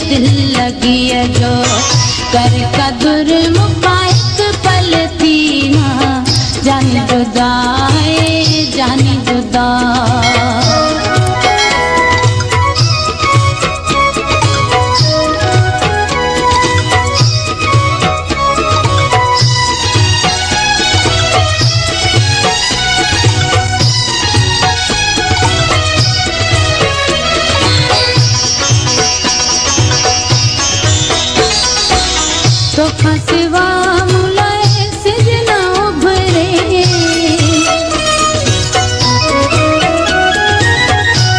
दिल लगी जो कर कदुर मुकाइक पल थी ना जानी जुदा है जानी जुदा तो फसवा मुलाए सिजना उभरे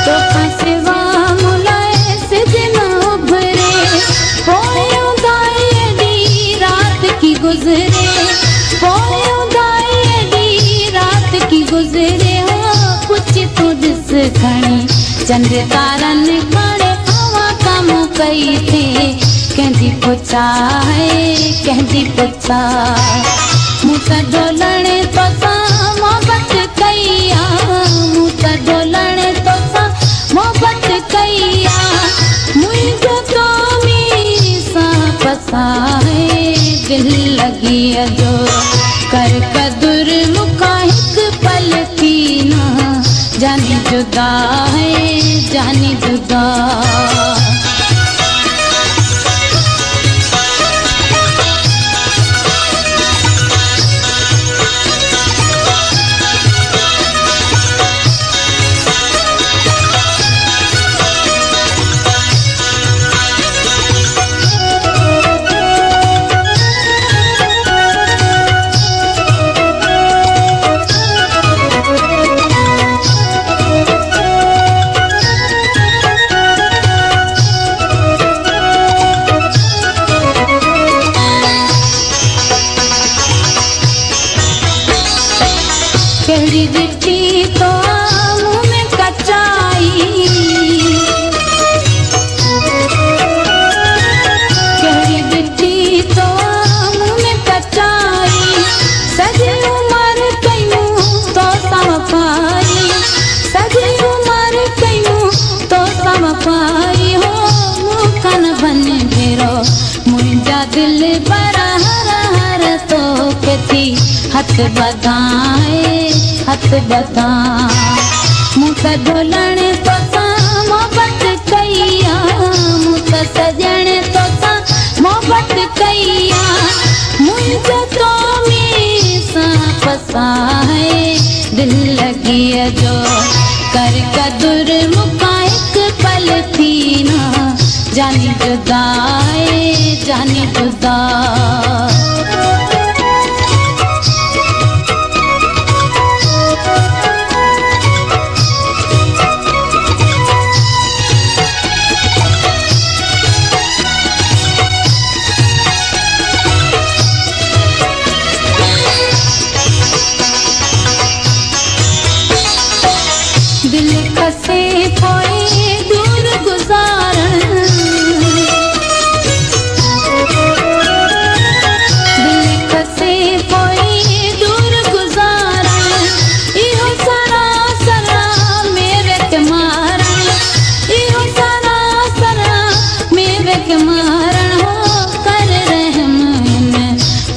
तो फसवा मुलाए सिजना उभरे पोयों दाई रात की गुजरे पोयों दाई रात की गुजरे हो कुछ तो दिस खणी चंद तारन खड़े हवा कम कई थे कहती पुछा है कहती पुछा मुत डोलणे तो सा मोहब्बत कईया मुत डोलणे तो सा मोहब्बत कईया मुझे तो मीसा पसा है दिल लगी जो कर कदुर मुकाहिक पल थी ना जानी जुदा है जानी जुदा केड़ी दिखी तो मुँह में कचाई केड़ी दिखी तो मुँह में कचाई सजी उम्र कयूं तो समपाई सजी उम्र कयूं तो समपाई हो मुँह कन बन भेरो मुझा दिल बरा हर हर तो कथी हथ बधाए हथ बता मुत ढोलणे तो सा मोहब्बत कईया मुत सजणे तो सा मोहब्बत कईया मुझे तो मीसा पसा है दिल लगी जो कर कदुर मुकाइक पल थी ना जानी जुदा है जानी जुदा दिल खसे पोए दूर गुजारण दिल खसे पोए दूर गुजारण इहो सरा सरा मेरे के मारण इहो सरा सरा मेरे के मारण हो कर रहम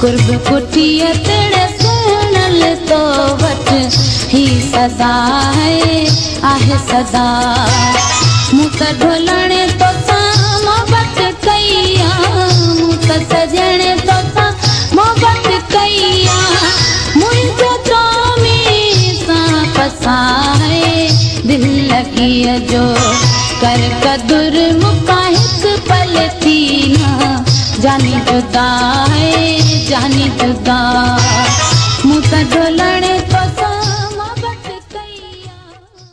कुर्ब कुटिया तेरे सुनल तो वट ही सदा है आहे सदा मुत ढोलणे तो सा मोहब्बत कईया मुत सजणे तो सा मोहब्बत कईया मुझे तो मीसा पसा है दिल लगी जो कर कदुर मुकाहिक पल थी ना जानी जुदा है जानी जुदा